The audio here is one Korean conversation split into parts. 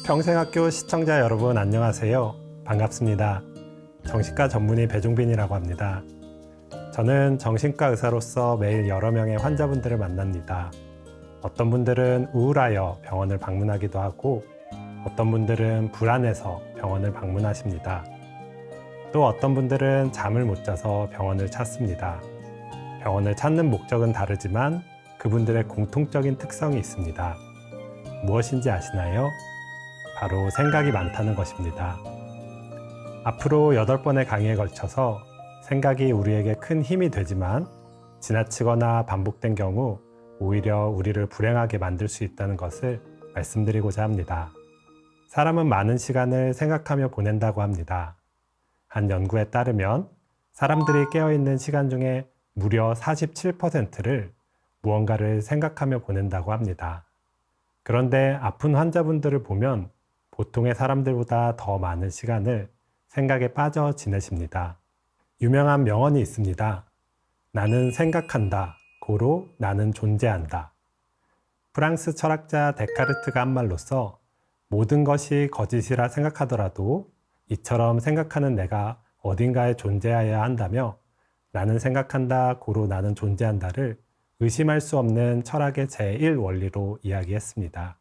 평생학교 시청자 여러분 안녕하세요. 반갑습니다. 정신과 전문의 배종빈이라고 합니다. 저는 정신과 의사로서 매일 여러 명의 환자분들을 만납니다. 어떤 분들은 우울하여 병원을 방문하기도 하고 어떤 분들은 불안해서 병원을 방문하십니다. 또 어떤 분들은 잠을 못 자서 병원을 찾습니다. 병원을 찾는 목적은 다르지만 그분들의 공통적인 특성이 있습니다. 무엇인지 아시나요? 바로 생각이 많다는 것입니다. 앞으로 8번의 강의에 걸쳐서 생각이 우리에게 큰 힘이 되지만 지나치거나 반복된 경우 오히려 우리를 불행하게 만들 수 있다는 것을 말씀드리고자 합니다. 사람은 많은 시간을 생각하며 보낸다고 합니다. 한 연구에 따르면 사람들이 깨어있는 시간 중에 무려 47%를 무언가를 생각하며 보낸다고 합니다. 그런데 아픈 환자분들을 보면 보통의 사람들보다 더 많은 시간을 생각에 빠져 지내십니다. 유명한 명언이 있습니다. 나는 생각한다. 고로 나는 존재한다. 프랑스 철학자 데카르트가 한 말로써 모든 것이 거짓이라 생각하더라도 이처럼 생각하는 내가 어딘가에 존재해야 한다며 나는 생각한다. 고로 나는 존재한다를 의심할 수 없는 철학의 제1원리로 이야기했습니다.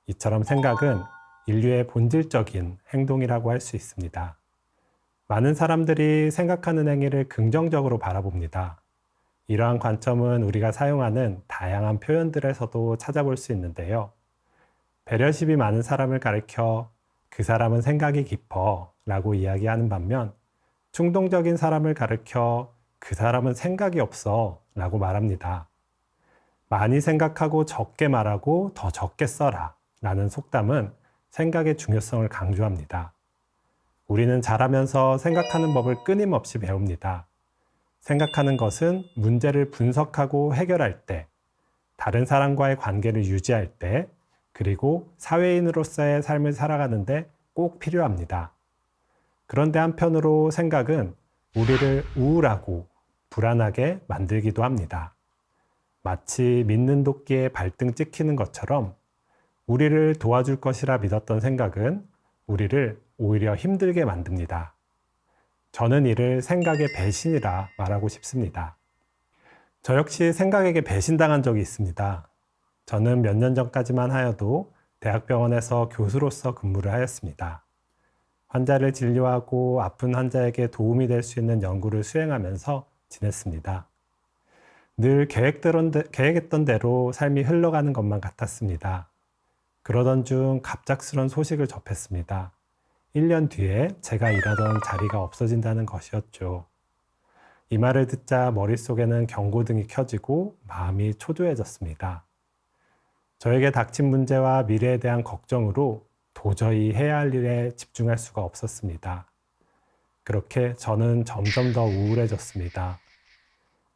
이처럼 생각은 인류의 본질적인 행동이라고 할 수 있습니다. 많은 사람들이 생각하는 행위를 긍정적으로 바라봅니다. 이러한 관점은 우리가 사용하는 다양한 표현들에서도 찾아볼 수 있는데요. 배려심이 많은 사람을 가리켜 그 사람은 생각이 깊어 라고 이야기하는 반면 충동적인 사람을 가리켜 그 사람은 생각이 없어 라고 말합니다. 많이 생각하고 적게 말하고 더 적게 써라 라는 속담은 생각의 중요성을 강조합니다. 우리는 자라면서 생각하는 법을 끊임없이 배웁니다. 생각하는 것은 문제를 분석하고 해결할 때, 다른 사람과의 관계를 유지할 때, 그리고 사회인으로서의 삶을 살아가는데 꼭 필요합니다. 그런데 한편으로 생각은 우리를 우울하고 불안하게 만들기도 합니다. 마치 믿는 도끼에 발등 찍히는 것처럼 우리를 도와줄 것이라 믿었던 생각은 우리를 오히려 힘들게 만듭니다. 저는 이를 생각의 배신이라 말하고 싶습니다. 저 역시 생각에게 배신당한 적이 있습니다. 저는 몇 년 전까지만 하여도 대학병원에서 교수로서 근무를 하였습니다. 환자를 진료하고 아픈 환자에게 도움이 될 수 있는 연구를 수행하면서 지냈습니다. 늘 계획했던 대로 삶이 흘러가는 것만 같았습니다. 그러던 중 갑작스런 소식을 접했습니다. 1년 뒤에 제가 일하던 자리가 없어진다는 것이었죠. 이 말을 듣자 머릿속에는 경고등이 켜지고 마음이 초조해졌습니다. 저에게 닥친 문제와 미래에 대한 걱정으로 도저히 해야 할 일에 집중할 수가 없었습니다. 그렇게 저는 점점 더 우울해졌습니다.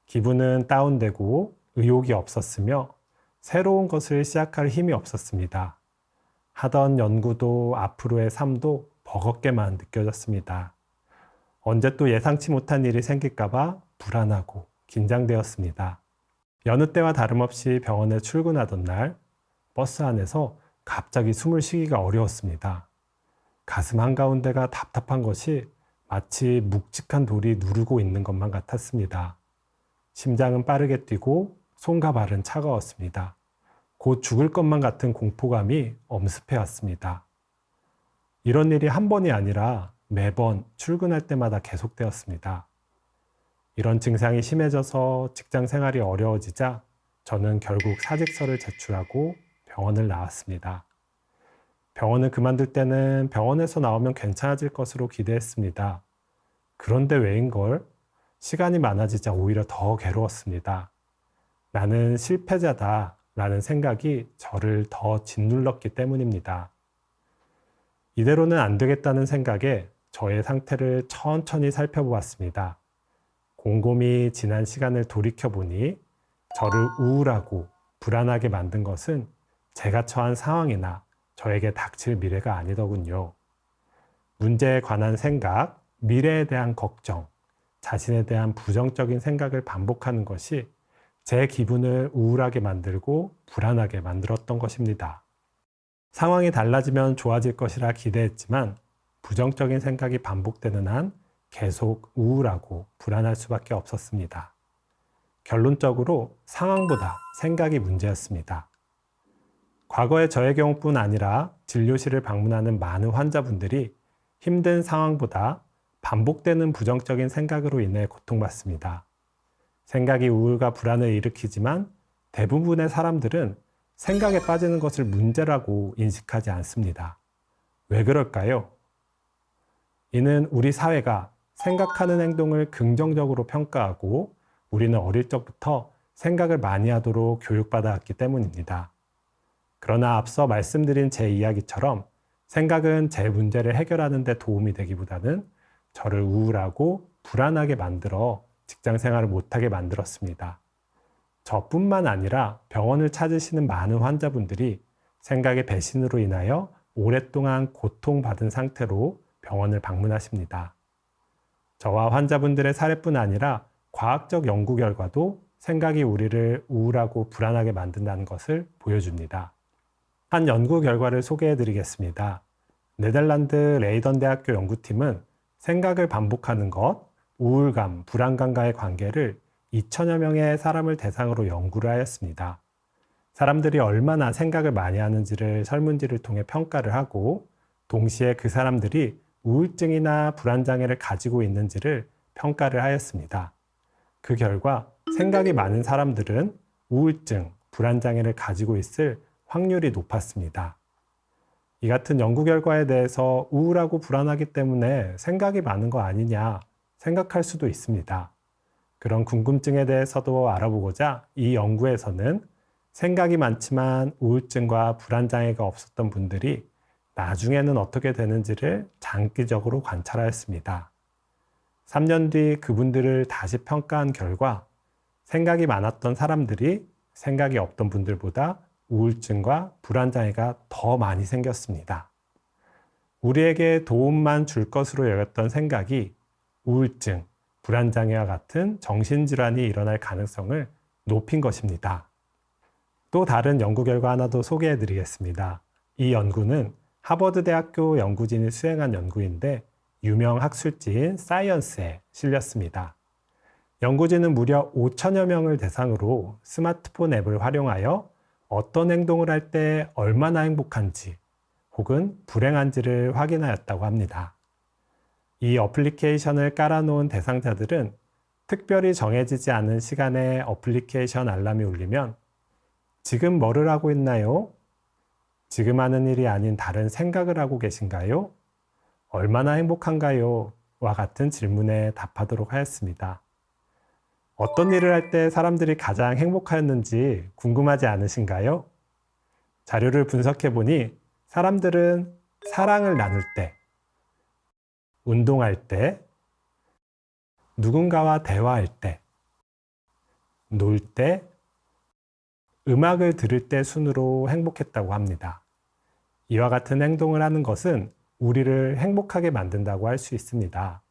기분은 다운되고 의욕이 없었으며 새로운 것을 시작할 힘이 없었습니다. 하던 연구도 앞으로의 삶도 버겁게만 느껴졌습니다. 언제 또 예상치 못한 일이 생길까봐 불안하고 긴장되었습니다. 여느 때와 다름없이 병원에 출근하던 날 버스 안에서 갑자기 숨을 쉬기가 어려웠습니다. 가슴 한가운데가 답답한 것이 마치 묵직한 돌이 누르고 있는 것만 같았습니다. 심장은 빠르게 뛰고 손과 발은 차가웠습니다. 곧 죽을 것만 같은 공포감이 엄습해 왔습니다. 이런 일이 한 번이 아니라 매번 출근할 때마다 계속되었습니다. 이런 증상이 심해져서 직장 생활이 어려워지자 저는 결국 사직서를 제출하고 병원을 나왔습니다. 병원을 그만둘 때는 병원에서 나오면 괜찮아질 것으로 기대했습니다. 그런데 왜인걸? 시간이 많아지자 오히려 더 괴로웠습니다. 나는 실패자다 라는 생각이 저를 더 짓눌렀기 때문입니다. 이대로는 안 되겠다는 생각에 저의 상태를 천천히 살펴보았습니다. 곰곰이 지난 시간을 돌이켜보니 저를 우울하고 불안하게 만든 것은 제가 처한 상황이나 저에게 닥칠 미래가 아니더군요. 문제에 관한 생각, 미래에 대한 걱정, 자신에 대한 부정적인 생각을 반복하는 것이 제 기분을 우울하게 만들고 불안하게 만들었던 것입니다. 상황이 달라지면 좋아질 것이라 기대했지만 부정적인 생각이 반복되는 한 계속 우울하고 불안할 수밖에 없었습니다. 결론적으로 상황보다 생각이 문제였습니다. 과거의 저의 경우뿐 아니라 진료실을 방문하는 많은 환자분들이 힘든 상황보다 반복되는 부정적인 생각으로 인해 고통받습니다. 생각이 우울과 불안을 일으키지만 대부분의 사람들은 생각에 빠지는 것을 문제라고 인식하지 않습니다. 왜 그럴까요? 이는 우리 사회가 생각하는 행동을 긍정적으로 평가하고 우리는 어릴 적부터 생각을 많이 하도록 교육받아왔기 때문입니다. 그러나 앞서 말씀드린 제 이야기처럼 생각은 제 문제를 해결하는 데 도움이 되기보다는 저를 우울하고 불안하게 만들어 직장 생활을 못하게 만들었습니다. 저뿐만 아니라 병원을 찾으시는 많은 환자분들이 생각의 배신으로 인하여 오랫동안 고통받은 상태로 병원을 방문하십니다. 저와 환자분들의 사례뿐 아니라 과학적 연구 결과도 생각이 우리를 우울하고 불안하게 만든다는 것을 보여줍니다. 한 연구 결과를 소개해 드리겠습니다. 네덜란드 레이던 대학교 연구팀은 생각을 반복하는 것, 우울감, 불안감과의 관계를 2천여 명의 사람을 대상으로 연구를 하였습니다. 사람들이 얼마나 생각을 많이 하는지를 설문지를 통해 평가를 하고 동시에 그 사람들이 우울증이나 불안장애를 가지고 있는지를 평가를 하였습니다. 그 결과 생각이 많은 사람들은 우울증, 불안장애를 가지고 있을 확률이 높았습니다. 이 같은 연구 결과에 대해서 우울하고 불안하기 때문에 생각이 많은 거 아니냐 생각할 수도 있습니다. 그런 궁금증에 대해서도 알아보고자 이 연구에서는 생각이 많지만 우울증과 불안장애가 없었던 분들이 나중에는 어떻게 되는지를 장기적으로 관찰하였습니다. 3년 뒤 그분들을 다시 평가한 결과 생각이 많았던 사람들이 생각이 없던 분들보다 우울증과 불안장애가 더 많이 생겼습니다. 우리에게 도움만 줄 것으로 여겼던 생각이 우울증, 불안장애와 같은 정신질환이 일어날 가능성을 높인 것입니다. 또 다른 연구 결과 하나 더 소개해 드리겠습니다. 이 연구는 하버드 대학교 연구진이 수행한 연구인데 유명 학술지인 사이언스에 실렸습니다. 연구진은 무려 5천여 명을 대상으로 스마트폰 앱을 활용하여 어떤 행동을 할 때 얼마나 행복한지 혹은 불행한지를 확인하였다고 합니다. 이 어플리케이션을 깔아놓은 대상자들은 특별히 정해지지 않은 시간에 어플리케이션 알람이 울리면 지금 뭐를 하고 있나요? 지금 하는 일이 아닌 다른 생각을 하고 계신가요? 얼마나 행복한가요? 와 같은 질문에 답하도록 하였습니다. 어떤 일을 할 때 사람들이 가장 행복하였는지 궁금하지 않으신가요? 자료를 분석해 보니 사람들은 사랑을 나눌 때, 운동할 때, 누군가와 대화할 때, 놀 때, 음악을 들을 때 순으로 행복했다고 합니다. 이와 같은 행동을 하는 것은 우리를 행복하게 만든다고 할 수 있습니다.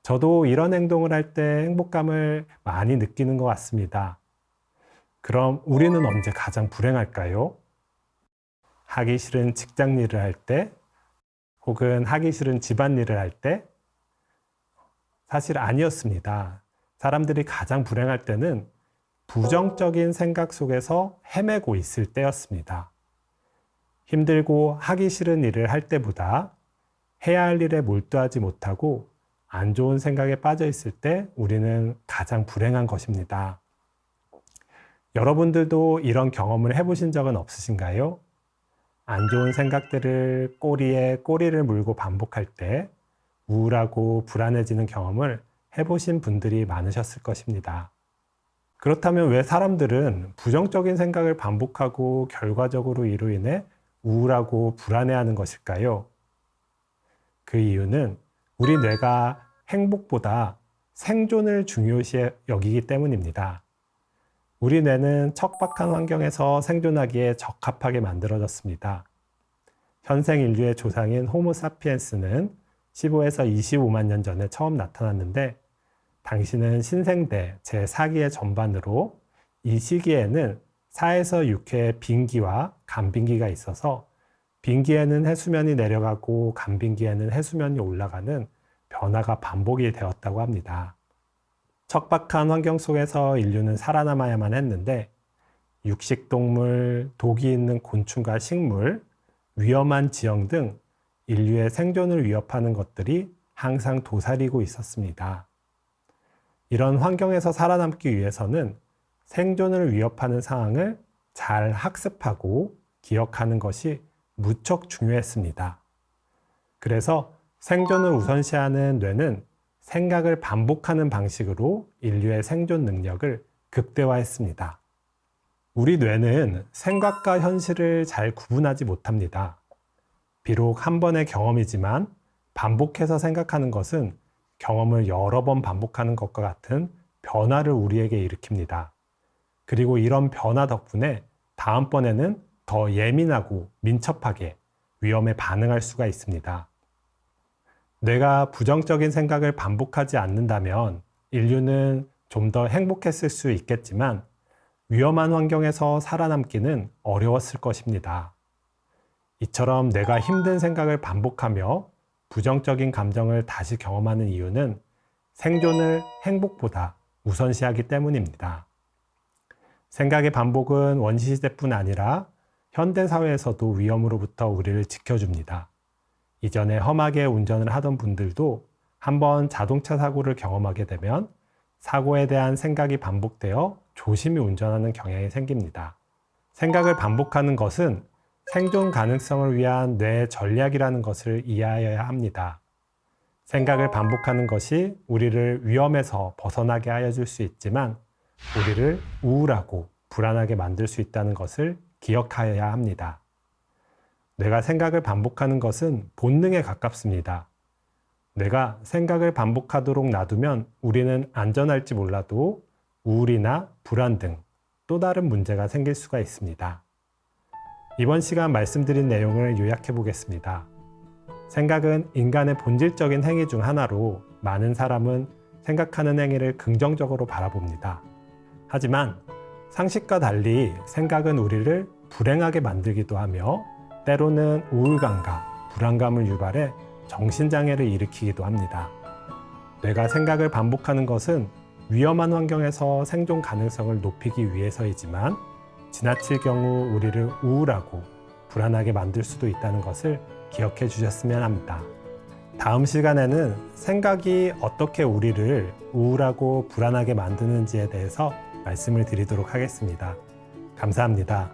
저도 이런 행동을 할 때 행복감을 많이 느끼는 것 같습니다. 그럼 우리는 언제 가장 불행할까요? 하기 싫은 직장 일을 할 때, 혹은 하기 싫은 집안일을 할 때? 사실 아니었습니다. 사람들이 가장 불행할 때는 부정적인 생각 속에서 헤매고 있을 때였습니다. 힘들고 하기 싫은 일을 할 때보다 해야 할 일에 몰두하지 못하고 안 좋은 생각에 빠져 있을 때 우리는 가장 불행한 것입니다. 여러분들도 이런 경험을 해보신 적은 없으신가요? 안 좋은 생각들을 꼬리에 꼬리를 물고 반복할 때 우울하고 불안해지는 경험을 해보신 분들이 많으셨을 것입니다. 그렇다면 왜 사람들은 부정적인 생각을 반복하고 결과적으로 이로 인해 우울하고 불안해하는 것일까요? 그 이유는 우리 뇌가 행복보다 생존을 중요시 여기기 때문입니다. 우리 뇌는 척박한 환경에서 생존하기에 적합하게 만들어졌습니다. 현생 인류의 조상인 호모사피엔스는 15에서 25만 년 전에 처음 나타났는데 당시는 신생대 제4기의 전반으로 이 시기에는 4에서 6회의 빙기와 간빙기가 있어서 빈기에는 해수면이 내려가고 간빈기에는 해수면이 올라가는 변화가 반복이 되었다고 합니다. 척박한 환경 속에서 인류는 살아남아야만 했는데 육식동물, 독이 있는 곤충과 식물, 위험한 지형 등 인류의 생존을 위협하는 것들이 항상 도사리고 있었습니다. 이런 환경에서 살아남기 위해서는 생존을 위협하는 상황을 잘 학습하고 기억하는 것이 무척 중요했습니다. 그래서 생존을 우선시하는 뇌는 생각을 반복하는 방식으로 인류의 생존 능력을 극대화했습니다. 우리 뇌는 생각과 현실을 잘 구분하지 못합니다. 비록 한 번의 경험이지만 반복해서 생각하는 것은 경험을 여러 번 반복하는 것과 같은 변화를 우리에게 일으킵니다. 그리고 이런 변화 덕분에 다음번에는 더 예민하고 민첩하게 위험에 반응할 수가 있습니다. 뇌가 부정적인 생각을 반복하지 않는다면 인류는 좀 더 행복했을 수 있겠지만 위험한 환경에서 살아남기는 어려웠을 것입니다. 이처럼 뇌가 힘든 생각을 반복하며 부정적인 감정을 다시 경험하는 이유는 생존을 행복보다 우선시하기 때문입니다. 생각의 반복은 원시시대뿐 아니라 현대사회에서도 위험으로부터 우리를 지켜줍니다. 이전에 험하게 운전을 하던 분들도 한번 자동차 사고를 경험하게 되면 사고에 대한 생각이 반복되어 조심히 운전하는 경향이 생깁니다. 생각을 반복하는 것은 생존 가능성을 위한 뇌의 전략이라는 것을 이해하여야 합니다. 생각을 반복하는 것이 우리를 위험에서 벗어나게 하여 줄 수 있지만 우리를 우울하고 불안하게 만들 수 있다는 것을 기억하여야 합니다. 뇌가 생각을 반복하는 것은 본능에 가깝습니다. 뇌가 생각을 반복하도록 놔두면 우리는 안전할지 몰라도 우울이나 불안 등 또 다른 문제가 생길 수가 있습니다. 이번 시간 말씀드린 내용을 요약해 보겠습니다. 생각은 인간의 본질적인 행위 중 하나로 많은 사람은 생각하는 행위를 긍정적으로 바라봅니다. 하지만 상식과 달리 생각은 우리를 불행하게 만들기도 하며 때로는 우울감과 불안감을 유발해 정신장애를 일으키기도 합니다. 뇌가 생각을 반복하는 것은 위험한 환경에서 생존 가능성을 높이기 위해서이지만 지나칠 경우 우리를 우울하고 불안하게 만들 수도 있다는 것을 기억해 주셨으면 합니다. 다음 시간에는 생각이 어떻게 우리를 우울하고 불안하게 만드는지에 대해서 말씀을 드리도록 하겠습니다. 감사합니다.